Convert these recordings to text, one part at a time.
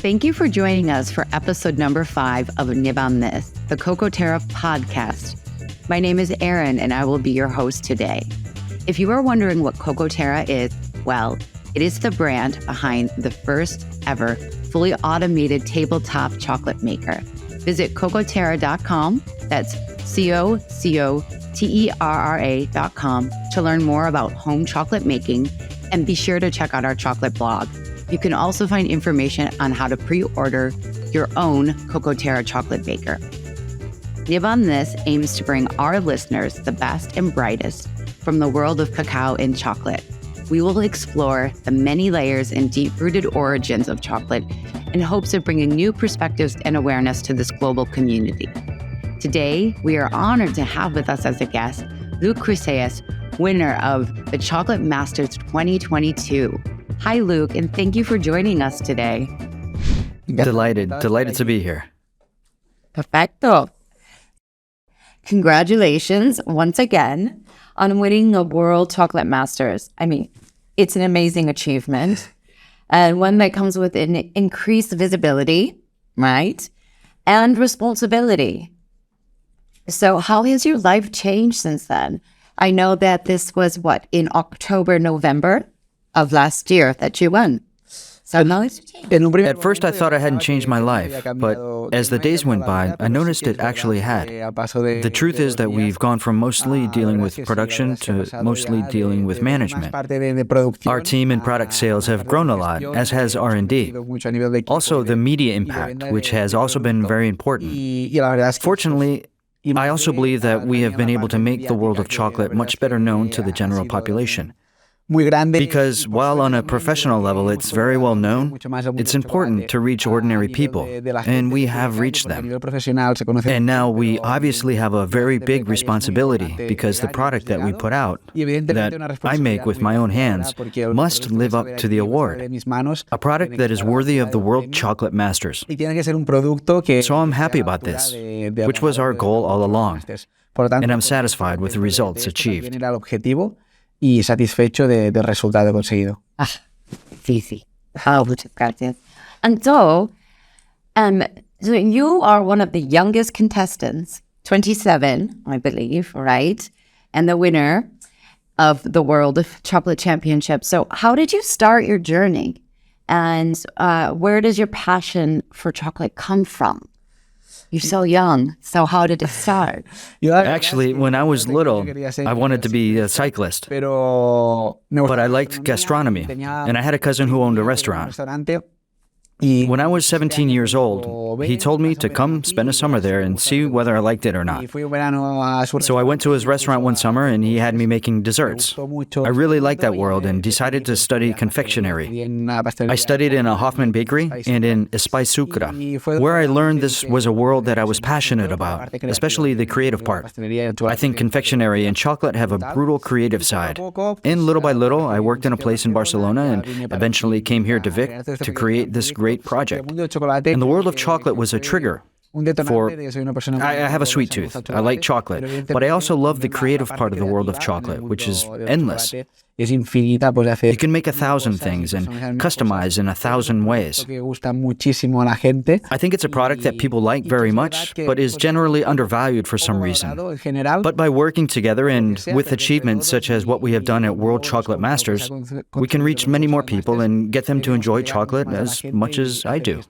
Thank you for joining us for episode number 5 of Niban This, the CocoTerra podcast. My name is Erin, and I will be your host today. If you are wondering what CocoTerra is, well, it is the brand behind the first ever fully automated tabletop chocolate maker. Visit CocoTerra.com, that's CocoTerra.com, to learn more about home chocolate making, and be sure to check out our chocolate blog. You can also find information on how to pre-order your own CocoTerra chocolate maker. Niban This aims to bring our listeners the best and brightest from the world of cacao and chocolate. We will explore the many layers and deep-rooted origins of chocolate in hopes of bringing new perspectives and awareness to this global community. Today, we are honored to have with us as a guest, Lluc Crusellas, winner of the Chocolate Masters 2022. Hi, Lluc, and thank you for joining us today. Delighted to be here. Perfecto. Congratulations once again on winning the World Chocolate Masters. I mean, it's an amazing achievement and one that comes with an increased visibility, right? And responsibility. So how has your life changed since then? I know that this was in October, November of last year that you won. So now it's changed. At first, I thought I hadn't changed my life, but as the days went by, I noticed it actually had. The truth is that we've gone from mostly dealing with production to mostly dealing with management. Our team and product sales have grown a lot, as has R&D. Also, the media impact, which has also been very important. Fortunately, I also believe that we have been able to make the world of chocolate much better known to the general population. Because while on a professional level it's very well known, it's important to reach ordinary people, and we have reached them. And now we obviously have a very big responsibility because the product that we put out, that I make with my own hands, must live up to the award. A product that is worthy of the World Chocolate Masters. So I'm happy about this, which was our goal all along, and I'm satisfied with the results achieved. Y satisfecho del resultado conseguido. Sí. Muchas gracias. And so you are one of the youngest contestants, 27, I believe, right? And the winner of the World Chocolate Championship. So how did you start your journey? And where does your passion for chocolate come from? You're so young, so how did it start? Actually, when I was little, I wanted to be a cyclist, but I liked gastronomy, and I had a cousin who owned a restaurant. When I was 17 years old, he told me to come spend a summer there and see whether I liked it or not. So I went to his restaurant one summer and he had me making desserts. I really liked that world and decided to study confectionery. I studied in a Hoffman bakery and in Sucra, where I learned this was a world that I was passionate about, especially the creative part. I think confectionery and chocolate have a brutal creative side. And little by little, I worked in a place in Barcelona and eventually came here to Vic to create this great project. And the world of chocolate was a trigger. I have a sweet tooth. I like chocolate, but I also love the creative part of the world of chocolate, which is endless. You can make 1,000 things and customize in 1,000 ways. I think it's a product that people like very much, but is generally undervalued for some reason. But by working together and with achievements such as what we have done at World Chocolate Masters, we can reach many more people and get them to enjoy chocolate as much as I do.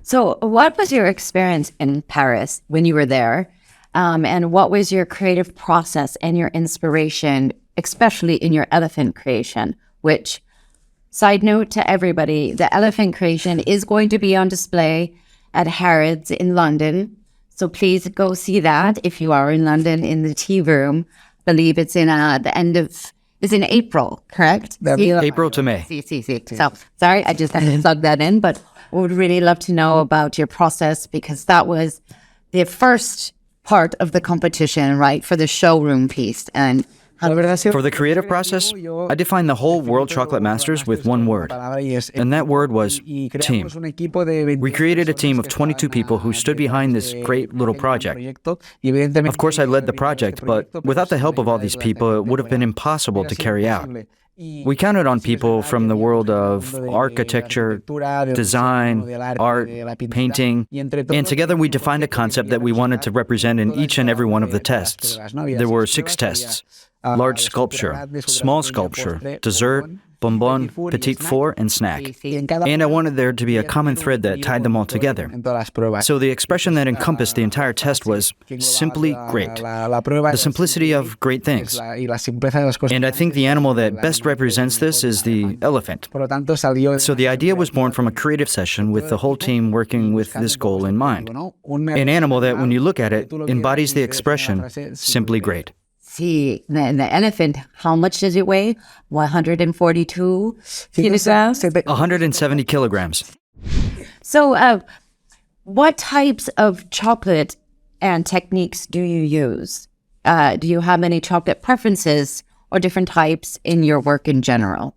So what was your experience in Paris when you were there? And what was your creative process and your inspiration, especially in your elephant creation, which, side note to everybody, the elephant creation is going to be on display at Harrods in London. So please go see that if you are in London in the tea room. I believe it's in it's in April, correct? April to May. So, sorry, I just had to plug that in, but we would really love to know about your process because that was the first part of the competition, right, for the showroom piece. And For the creative process, I define the whole World Chocolate Masters with one word, and that word was team. We created a team of 22 people who stood behind this great little project. Of course, I led the project, but without the help of all these people, it would have been impossible to carry out. We counted on people from the world of architecture, design, art, painting, and together we defined a concept that we wanted to represent in each and every one of the tests. There were 6 tests: large sculpture, small sculpture, dessert, bonbon, petite four, and snack. And I wanted there to be a common thread that tied them all together. So the expression that encompassed the entire test was simply great. The simplicity of great things. And I think the animal that best represents this is the elephant. So the idea was born from a creative session with the whole team working with this goal in mind. An animal that, when you look at it, embodies the expression, simply great. See, the elephant, how much does it weigh? 142 kilograms? 170 kilograms. So, what types of chocolate and techniques do you use? Do you have any chocolate preferences or different types in your work in general?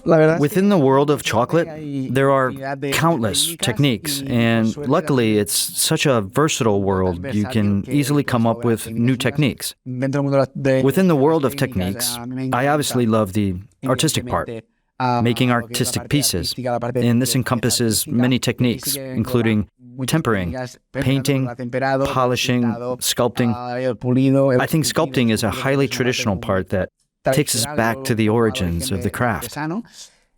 Within the world of chocolate, there are countless techniques, and luckily it's such a versatile world, you can easily come up with new techniques. Within the world of techniques, I obviously love the artistic part, making artistic pieces, and this encompasses many techniques, including tempering, painting, polishing, sculpting. I think sculpting is a highly traditional part that takes us back to the origins of the craft.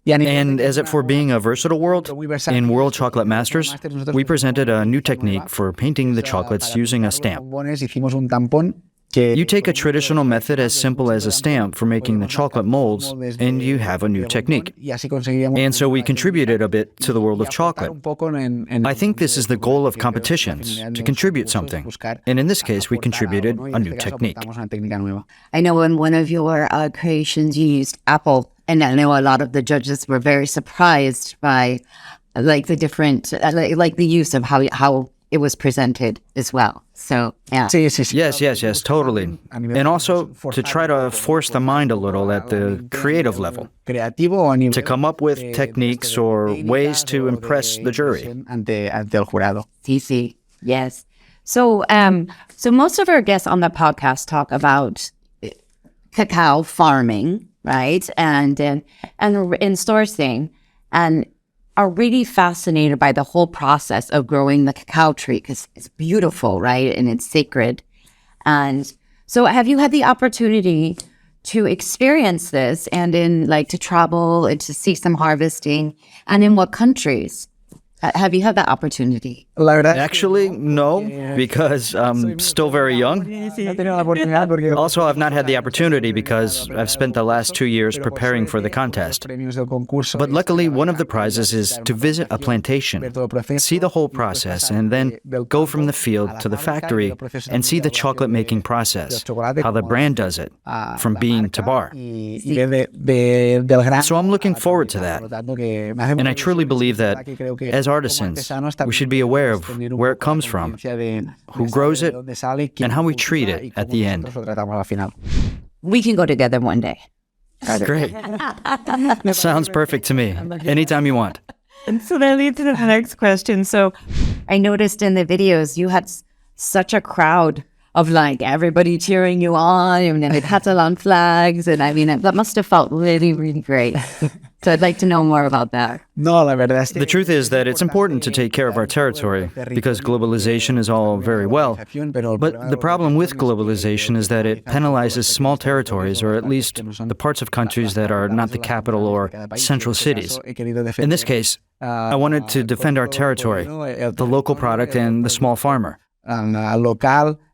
And as for being a versatile world, in World Chocolate Masters, we presented a new technique for painting the chocolates using a stamp. You take a traditional method as simple as a stamp for making the chocolate molds, and you have a new technique. And so we contributed a bit to the world of chocolate. I think this is the goal of competitions, to contribute something. And in this case, we contributed a new technique. I know in one of your creations you used apple, and I know a lot of the judges were very surprised by like the different, like the use of how it was presented as well. So, yeah. Yes, totally. And also to try to force the mind a little at the creative level, to come up with techniques or ways to impress the jury. Sí, yes. So, so most of our guests on the podcast talk about cacao farming, right? And in sourcing, and are really fascinated by the whole process of growing the cacao tree because it's beautiful, right? And it's sacred. And so have you had the opportunity to experience this and to travel and to see some harvesting, and in what countries? Have you had that opportunity? Actually, no, because I'm still very young. Also, I've not had the opportunity because I've spent the last 2 years preparing for the contest. But luckily, one of the prizes is to visit a plantation, see the whole process, and then go from the field to the factory and see the chocolate making process, how the brand does it, from bean to bar. So I'm looking forward to that. And I truly believe that as artisans, we should be aware of where it comes from, who grows it, and how we treat it at the end. We can go together one day. Great. Sounds perfect to me. Anytime you want. And so that leads to the next question. So I noticed in the videos you had such a crowd of everybody cheering you on, and then the Catalan flags, and I mean that must have felt really, really great. So I'd like to know more about that. The truth is that it's important to take care of our territory because globalization is all very well. But the problem with globalization is that it penalizes small territories, or at least the parts of countries that are not the capital or central cities. In this case, I wanted to defend our territory, the local product and the small farmer.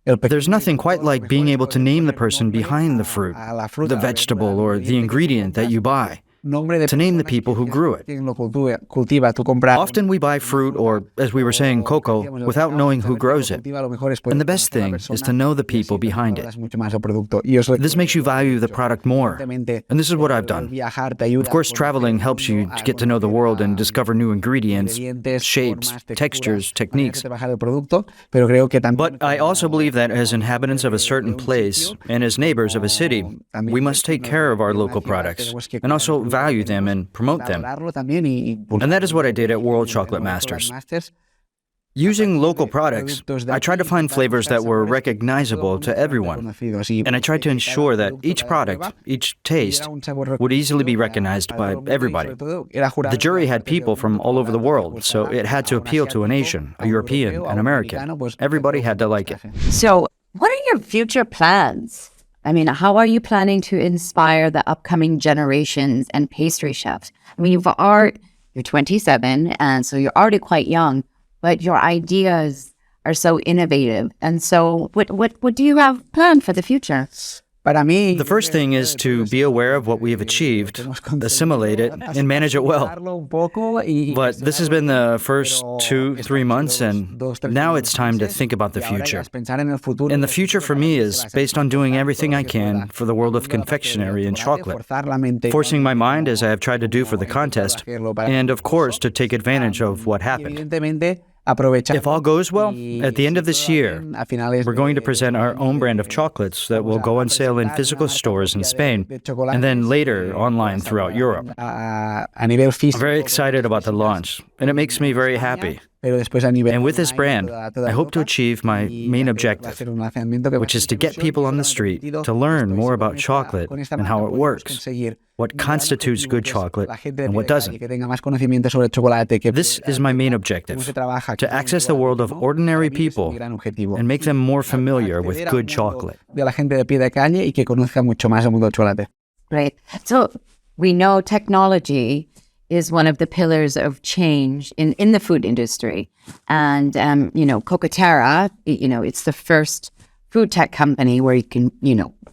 There's nothing quite like being able to name the person behind the fruit, the vegetable, or the ingredient that you buy. to name the people who grew it. Often we buy fruit or, as we were saying, cocoa, without knowing who grows it. And the best thing is to know the people behind it. This makes you value the product more. And this is what I've done. Of course, traveling helps you to get to know the world and discover new ingredients, shapes, textures, techniques. But I also believe that as inhabitants of a certain place and as neighbors of a city, we must take care of our local products and also value them and promote them. And that is what I did at World Chocolate Masters. Using local products, I tried to find flavors that were recognizable to everyone, and I tried to ensure that each product, each taste, would easily be recognized by everybody. The jury had people from all over the world, so it had to appeal to an Asian, a European, an American. Everybody had to like it. So, what are your future plans? I mean, how are you planning to inspire the upcoming generations and pastry chefs? I mean, you're 27, and so you're already quite young. But your ideas are so innovative. And so what do you have planned for the future? The first thing is to be aware of what we have achieved, assimilate it, and manage it well. But this has been the first 2-3 months, and now it's time to think about the future. And the future for me is based on doing everything I can for the world of confectionery and chocolate, forcing my mind as I have tried to do for the contest, and of course to take advantage of what happened. If all goes well, at the end of this year, we're going to present our own brand of chocolates that will go on sale in physical stores in Spain, and then later online throughout Europe. I'm very excited about the launch, and it makes me very happy. And with this brand, I hope to achieve my main objective, which is to get people on the street to learn more about chocolate and how it works, what constitutes good chocolate and what doesn't. This is my main objective, to access the world of ordinary people and make them more familiar with good chocolate. Great. So we know technology is one of the pillars of change in the food industry. And, CocoTerra, it's the first food tech company where you can,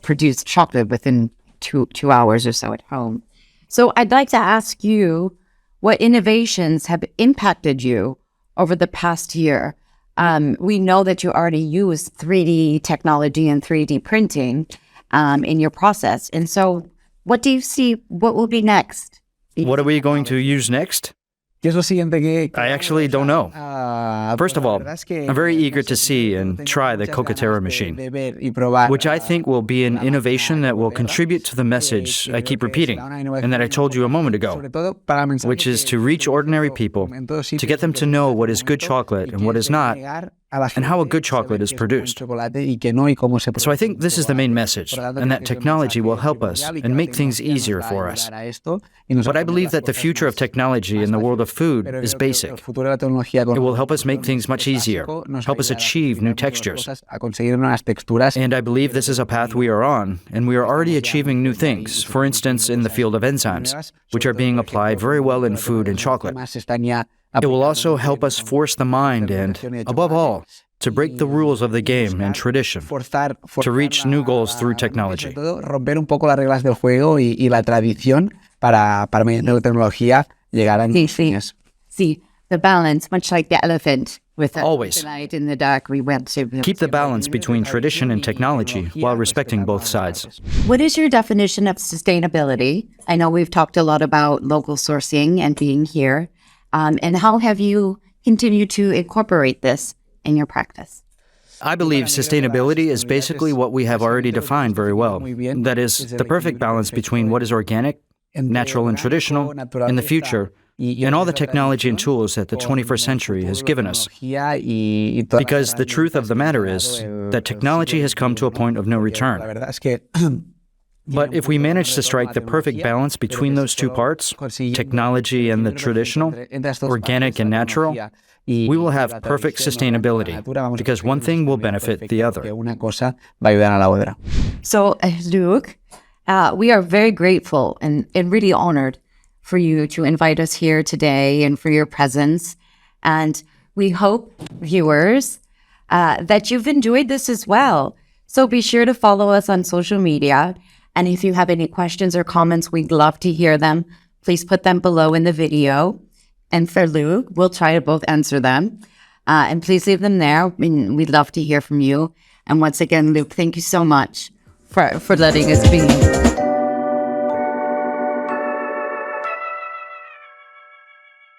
produce chocolate within two hours or so at home. So I'd like to ask you, what innovations have impacted you over the past year? We know that you already use 3D technology and 3D printing in your process. And so what do you see, what will be next? What are we going to use next? I actually don't know. First of all, I'm very eager to see and try the CocoTerra machine, which I think will be an innovation that will contribute to the message I keep repeating and that I told you a moment ago, which is to reach ordinary people, to get them to know what is good chocolate and what is not, and how a good chocolate is produced. So I think this is the main message, and that technology will help us and make things easier for us. But I believe that the future of technology in the world of food is basic. It will help us make things much easier, help us achieve new textures. And I believe this is a path we are on, and we are already achieving new things, for instance, in the field of enzymes, which are being applied very well in food and chocolate. It will also help us force the mind and, above all, to break the rules of the game and tradition, to reach new goals through technology. See, the balance, much like the elephant with Always. the light in the dark, we went to... Keep the balance between tradition and technology while respecting both sides. What is your definition of sustainability? I know we've talked a lot about local sourcing and being here. And how have you continued to incorporate this in your practice? I believe sustainability is basically what we have already defined very well. That is, the perfect balance between what is organic, natural and traditional, in the future, and all the technology and tools that the 21st century has given us. Because the truth of the matter is that technology has come to a point of no return. But if we manage to strike the perfect balance between those two parts, technology and the traditional, organic and natural, we will have perfect sustainability, because one thing will benefit the other. So, Lluc, we are very grateful and really honored for you to invite us here today and for your presence. And we hope, viewers, that you've enjoyed this as well. So be sure to follow us on social media. And if you have any questions or comments, we'd love to hear them. please put them below in the video. And for Lluc, we'll try to both answer them. And please leave them there. I mean, we'd love to hear from you. And once again, Lluc, thank you so much for letting us be